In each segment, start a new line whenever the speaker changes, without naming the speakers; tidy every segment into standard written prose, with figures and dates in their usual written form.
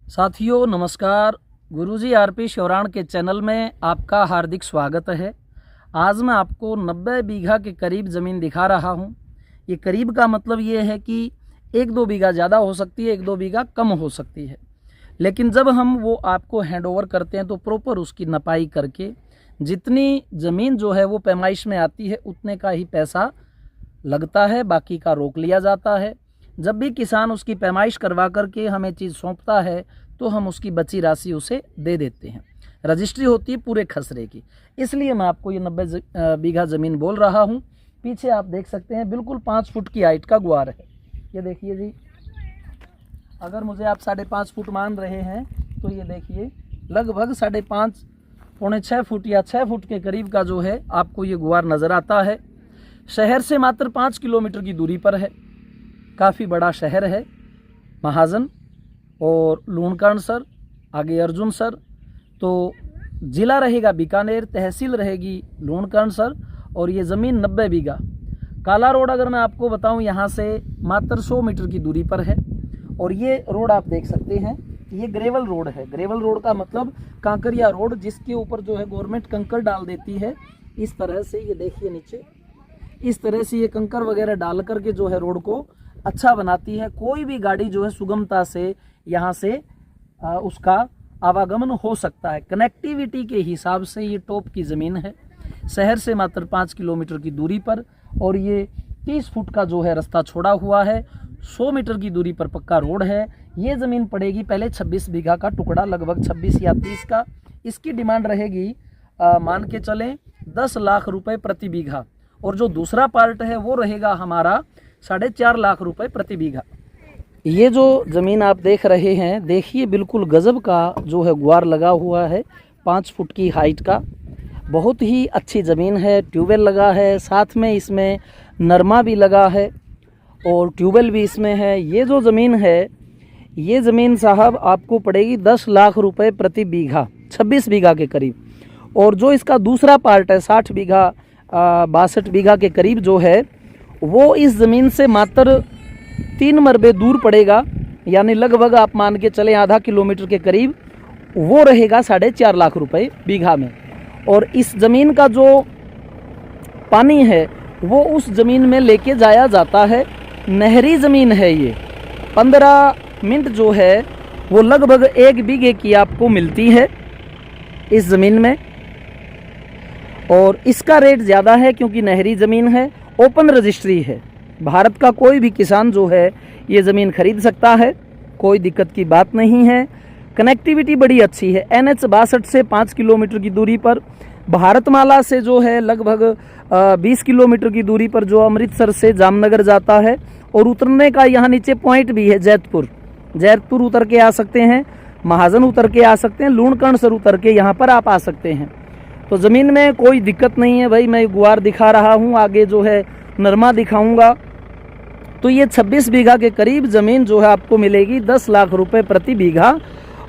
साथियों नमस्कार। गुरुजी आरपी शौराण के चैनल में आपका हार्दिक स्वागत है। आज मैं आपको 90 बीघा के करीब ज़मीन दिखा रहा हूं। ये करीब का मतलब ये है कि 1-2 बीघा ज़्यादा हो सकती है, 1-2 बीघा कम हो सकती है, लेकिन जब हम वो आपको हैंडओवर करते हैं तो प्रॉपर उसकी नपाई करके जितनी ज़मीन जो है वो पैमाइश में आती है उतने का ही पैसा लगता है, बाकी का रोक लिया जाता है। जब भी किसान उसकी पैमाइश करवा करके हमें चीज़ सौंपता है तो हम उसकी बची राशि उसे दे देते हैं। रजिस्ट्री होती है पूरे खसरे की, इसलिए मैं आपको ये 90 बीघा ज़मीन बोल रहा हूँ। पीछे आप देख सकते हैं बिल्कुल 5 फुट की हाइट का गुआर है। ये देखिए जी, अगर मुझे आप 5.5 फुट मान रहे हैं तो ये देखिए लगभग 5.5 पौने 6 फुट या 6 फुट के करीब का जो है आपको ये गुआर नज़र आता है। शहर से मात्र 5 किलोमीटर की दूरी पर है। काफ़ी बड़ा शहर है महाजन और लूणकरण सर, आगे अर्जुन सर। तो ज़िला रहेगा बीकानेर, तहसील रहेगी लूणकरण सर, और ये ज़मीन 90 बीघा। काला रोड अगर मैं आपको बताऊं यहाँ से मात्र 100 मीटर की दूरी पर है। और ये रोड आप देख सकते हैं, ये ग्रेवल रोड है। ग्रेवल रोड का मतलब कांकरिया रोड, जिसके ऊपर जो है गवर्नमेंट कंकर डाल देती है। इस तरह से ये देखिए नीचे, इस तरह से ये कंकर वगैरह डाल करके जो है रोड को अच्छा बनाती है। कोई भी गाड़ी जो है सुगमता से यहाँ से उसका आवागमन हो सकता है। कनेक्टिविटी के हिसाब से ये टॉप की ज़मीन है, शहर से मात्र 5 किलोमीटर की दूरी पर, और ये 30 फुट का जो है रास्ता छोड़ा हुआ है। 100 मीटर की दूरी पर पक्का रोड है। ये ज़मीन पड़ेगी पहले 26 बीघा का टुकड़ा, लगभग 26 या 30 का। इसकी डिमांड रहेगी मान के चलें 10 लाख रुपए प्रति बीघा, और जो दूसरा पार्ट है वो रहेगा हमारा 4.5 लाख रुपए प्रति बीघा। ये जो ज़मीन आप देख रहे हैं, देखिए बिल्कुल गजब का जो है गुआर लगा हुआ है, 5 फुट की हाइट का। बहुत ही अच्छी ज़मीन है। ट्यूबवेल लगा है, साथ में इसमें नरमा भी लगा है और ट्यूबवेल भी इसमें है। ये जो ज़मीन है, ये ज़मीन साहब आपको पड़ेगी 10 लाख रुपए प्रति बीघा, 26 बीघा के करीब। और जो इसका दूसरा पार्ट है 60 बीघा 62 बीघा के करीब जो है, वो इस ज़मीन से मात्र 3 मरबे दूर पड़ेगा, यानी लगभग आप मान के चले आधा किलोमीटर के करीब। वो रहेगा 4.5 लाख रुपए बीघा में। और इस ज़मीन का जो पानी है वो उस ज़मीन में लेके जाया जाता है। नहरी ज़मीन है ये। 15 मिनट जो है वो लगभग 1 बीघे की आपको मिलती है इस ज़मीन में। और इसका रेट ज़्यादा है क्योंकि नहरी ज़मीन है, ओपन रजिस्ट्री है। भारत का कोई भी किसान जो है ये ज़मीन खरीद सकता है, कोई दिक्कत की बात नहीं है। कनेक्टिविटी बड़ी अच्छी है। NH 62 से 5 किलोमीटर की दूरी पर, भारतमाला से जो है लगभग 20 किलोमीटर की दूरी पर जो अमृतसर से जामनगर जाता है। और उतरने का यहाँ नीचे पॉइंट भी है, जैतपुर उतर के आ सकते हैं, महाजन उतर के आ सकते हैं, लूणकरण सर उतर के यहाँ पर आप आ सकते हैं। तो ज़मीन में कोई दिक्कत नहीं है भाई। मैं गुआर दिखा रहा हूँ, आगे जो है नरमा दिखाऊंगा। तो ये 26 बीघा के करीब ज़मीन जो है आपको मिलेगी 10 लाख रुपए प्रति बीघा।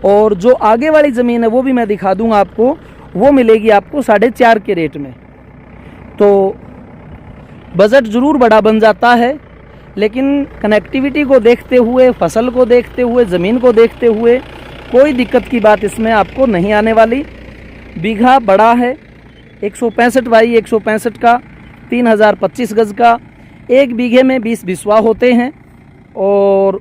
और जो आगे वाली ज़मीन है वो भी मैं दिखा दूंगा आपको, वो मिलेगी आपको 4.5 के रेट में। तो बजट ज़रूर बड़ा बन जाता है, लेकिन कनेक्टिविटी को देखते हुए, फसल को देखते हुए, ज़मीन को देखते हुए कोई दिक्कत की बात इसमें आपको नहीं आने वाली। बीघा बड़ा है, 165 बाई 165 का, 3025 गज का। 1 बीघे में 20 बिस्वा होते हैं और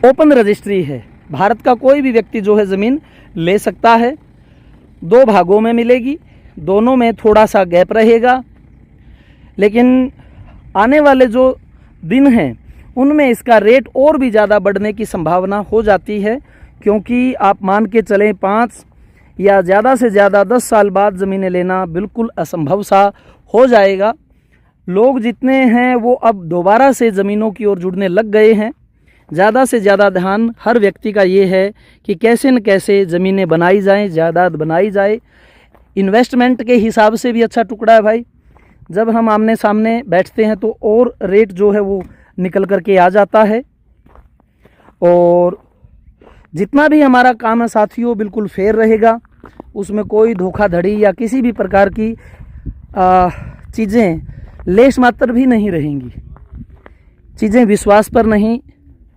ओपन रजिस्ट्री है। भारत का कोई भी व्यक्ति जो है ज़मीन ले सकता है। 2 भागों में मिलेगी, दोनों में थोड़ा सा गैप रहेगा, लेकिन आने वाले जो दिन हैं उनमें इसका रेट और भी ज़्यादा बढ़ने की संभावना हो जाती है। क्योंकि आप मान के चलें 5 या ज़्यादा से ज़्यादा 10 साल बाद ज़मीनें लेना बिल्कुल असंभव सा हो जाएगा। लोग जितने हैं वो अब दोबारा से ज़मीनों की ओर जुड़ने लग गए हैं। ज़्यादा से ज़्यादा ध्यान हर व्यक्ति का ये है कि कैसे न कैसे ज़मीनें बनाई जाएं, जायदाद बनाई जाए। इन्वेस्टमेंट के हिसाब से भी अच्छा टुकड़ा है भाई। जब हम आमने सामने बैठते हैं तो और रेट जो है वो निकल करके आ जाता है। और जितना भी हमारा काम है साथियों बिल्कुल फेयर रहेगा, उसमें कोई धोखाधड़ी या किसी भी प्रकार की चीज़ें लेश मात्र भी नहीं रहेंगी। चीज़ें विश्वास पर नहीं,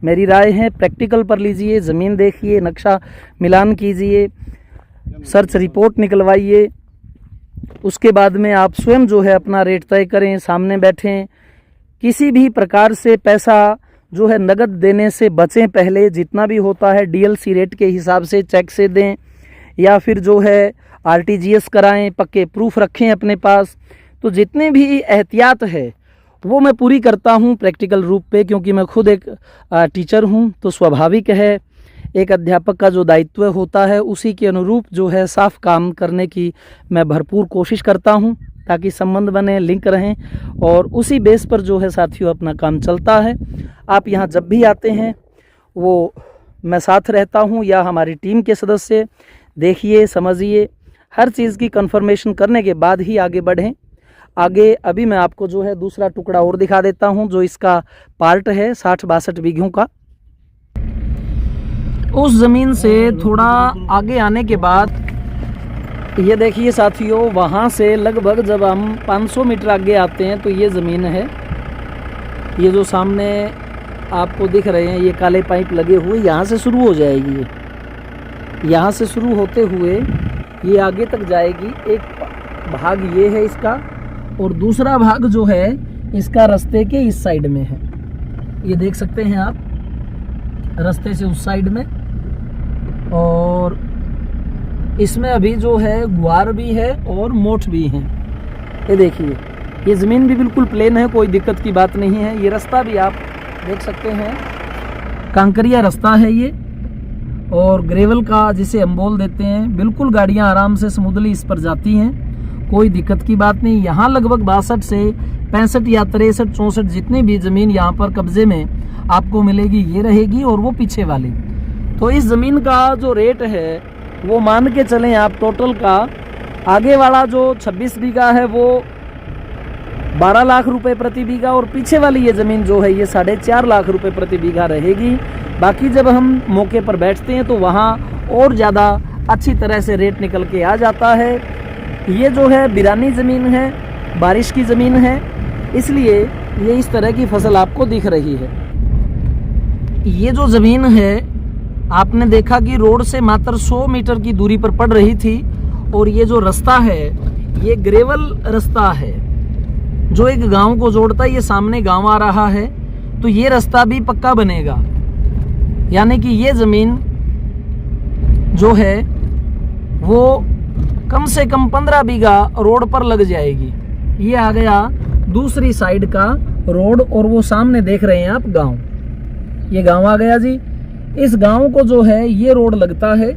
मेरी राय है प्रैक्टिकल पर लीजिए, ज़मीन देखिए, नक्शा मिलान कीजिए, सर्च रिपोर्ट निकलवाइए, उसके बाद में आप स्वयं जो है अपना रेट तय करें, सामने बैठें। किसी भी प्रकार से पैसा जो है नगद देने से बचें। पहले जितना भी होता है डीएलसी रेट के हिसाब से चेक से दें, या फिर जो है आरटीजीएस कराएं, पक्के प्रूफ रखें अपने पास। तो जितने भी एहतियात है वो मैं पूरी करता हूं प्रैक्टिकल रूप पे, क्योंकि मैं खुद एक टीचर हूं। तो स्वाभाविक है एक अध्यापक का जो दायित्व होता है उसी के अनुरूप जो है साफ काम करने की मैं भरपूर कोशिश करता हूं, ताकि संबंध बने, लिंक रहें, और उसी बेस पर जो है साथियों अपना काम चलता है। आप यहाँ जब भी आते हैं वो मैं साथ रहता हूँ या हमारी टीम के सदस्य। देखिए, समझिए, हर चीज़ की कंफर्मेशन करने के बाद ही आगे बढ़ें। आगे अभी मैं आपको जो है दूसरा टुकड़ा और दिखा देता हूँ जो इसका पार्ट है 60-62 बीघों का। उस ज़मीन से थोड़ा आगे आने के बाद ये देखिए साथियों, वहाँ से लगभग जब हम 500 मीटर आगे आते हैं तो ये ज़मीन है। ये जो सामने आपको दिख रहे हैं ये काले पाइप लगे हुए, यहाँ से शुरू हो जाएगी। ये यहाँ से शुरू होते हुए ये आगे तक जाएगी। एक भाग ये है इसका, और दूसरा भाग जो है इसका रास्ते के इस साइड में है। ये देख सकते हैं आप, रास्ते से उस साइड में। और इसमें अभी जो है गुआर भी है और मोठ भी है। ये देखिए, ये ज़मीन भी बिल्कुल प्लेन है, कोई दिक्कत की बात नहीं है। ये रास्ता भी आप देख सकते हैं, कांकरिया रास्ता है ये, और ग्रेवल का जिसे हम बोल देते हैं। बिल्कुल गाड़ियां आराम से स्मूथली इस पर जाती हैं, कोई दिक्कत की बात नहीं। यहाँ लगभग 62 से 65 या 63, 64 जितनी भी ज़मीन यहाँ पर कब्जे में आपको मिलेगी ये रहेगी, और वो पीछे वाली। तो इस ज़मीन का जो रेट है वो मान के चलें आप टोटल का, आगे वाला जो 26 बीघा है वो 12 लाख रुपए प्रति बीघा, और पीछे वाली ये ज़मीन जो है ये 4.5 लाख रुपए प्रति बीघा रहेगी। बाकी जब हम मौके पर बैठते हैं तो वहाँ और ज़्यादा अच्छी तरह से रेट निकल के आ जाता है। ये जो है बिरानी ज़मीन है, बारिश की ज़मीन है, इसलिए ये इस तरह की फसल आपको दिख रही है। ये जो ज़मीन है आपने देखा कि रोड से मात्र 100 मीटर की दूरी पर पड़ रही थी, और ये जो रास्ता है ये ग्रेवल रास्ता है जो एक गांव को जोड़ता है। ये सामने गांव आ रहा है, तो ये रास्ता भी पक्का बनेगा, यानी कि ये ज़मीन जो है वो कम से कम 15 बीघा रोड पर लग जाएगी। ये आ गया दूसरी साइड का रोड, और वो सामने देख रहे हैं आप गांव, ये गांव आ गया जी। इस गांव को जो है ये रोड लगता है,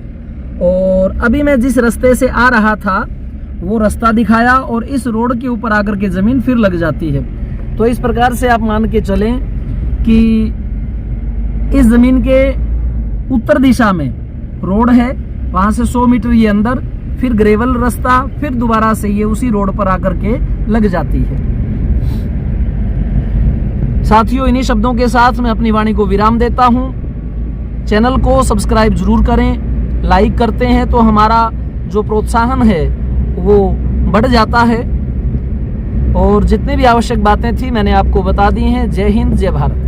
और अभी मैं जिस रास्ते से आ रहा था वो रास्ता दिखाया, और इस रोड के ऊपर आकर के ज़मीन फिर लग जाती है। तो इस प्रकार से आप मान के चलें कि इस ज़मीन के उत्तर दिशा में रोड है, वहाँ से 100 मीटर ये अंदर, फिर ग्रेवल रास्ता, फिर दोबारा से ये उसी रोड पर आकर के लग जाती है। साथियों, इन्हीं शब्दों के साथ मैं अपनी वाणी को विराम देता हूँ। चैनल को सब्सक्राइब जरूर करें, लाइक करते हैं तो हमारा जो प्रोत्साहन है वो बढ़ जाता है, और जितनी भी आवश्यक बातें थी मैंने आपको बता दी हैं। जय हिंद, जय भारत।